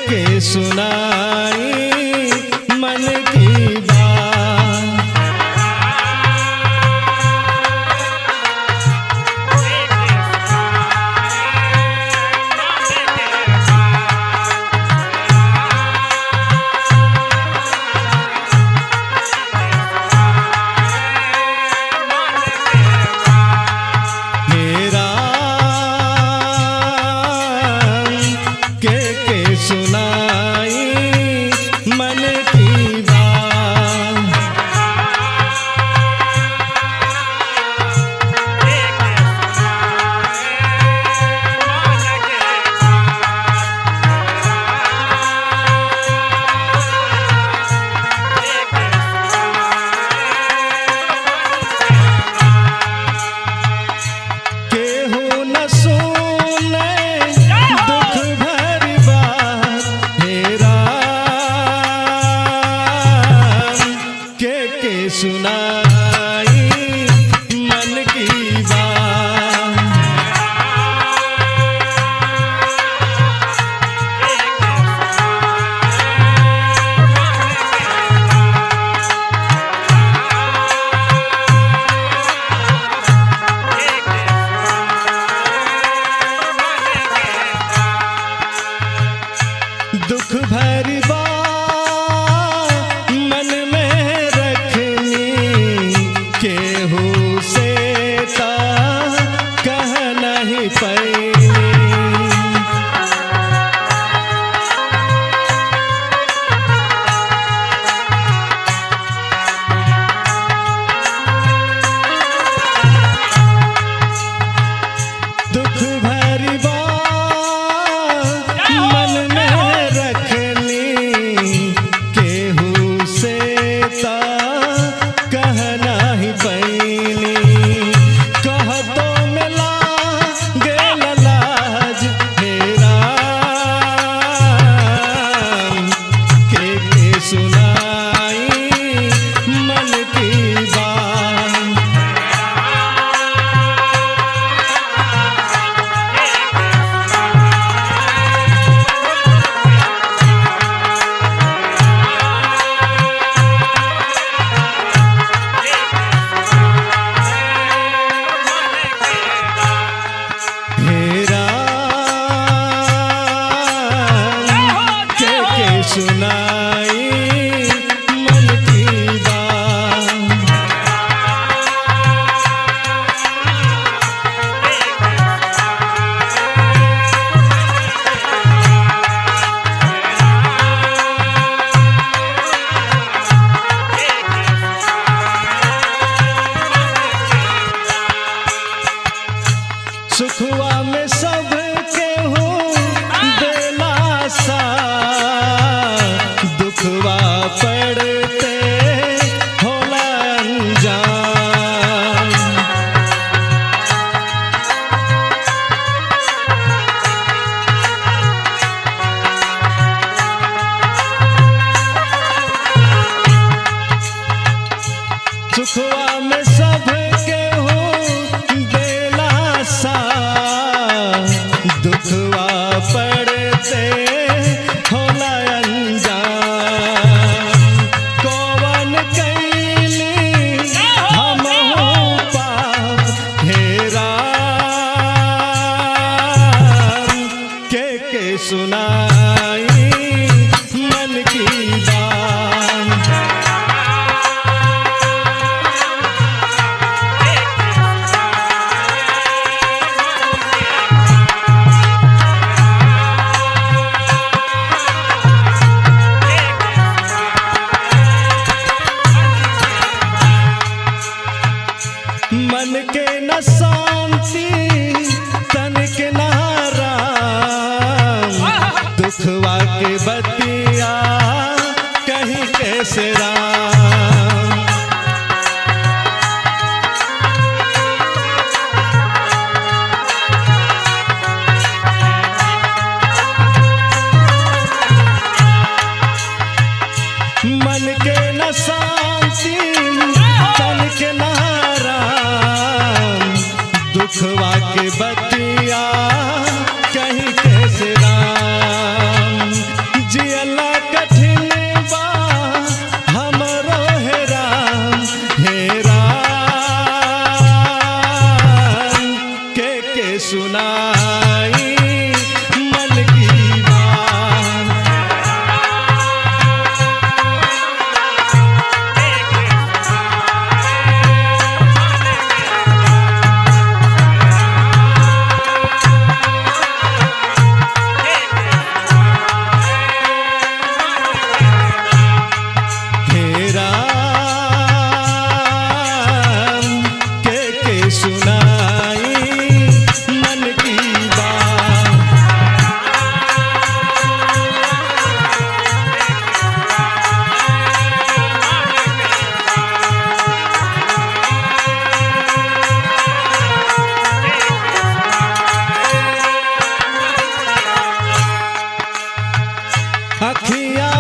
के सुनाई मन की बात। मेरा के सुनाई मन की बात। केहू न सुने दुख भरी बात, मेरा के सुनाई मन की बात। दुख भरी बात मन में रखनी, केहू से ता कह नहीं पैनी। दुख भरी बात मन में रखनी, केहू से ता कह नहीं पैनी। कह तो मिला गेल लाज, मेरा के सुनाई मन की बात। मेरा के सुनाई मन की बात। सुखवा में सब केहू देला सा, दुखवा पड़ते होला अनजान। सुखवा में सब केहू देला सा, दुखवा पड़ते होला अनजान। कौन कैली हमहू पाप, हेरा के सुनाई मन की बात। मन के न शांति तन के न आराम, दुखवा के बतिया कहीं कैसे राम। मन के न शांति तन के न आराम, दुखवा के बतिया कहीं कैसे राम। अखियाँ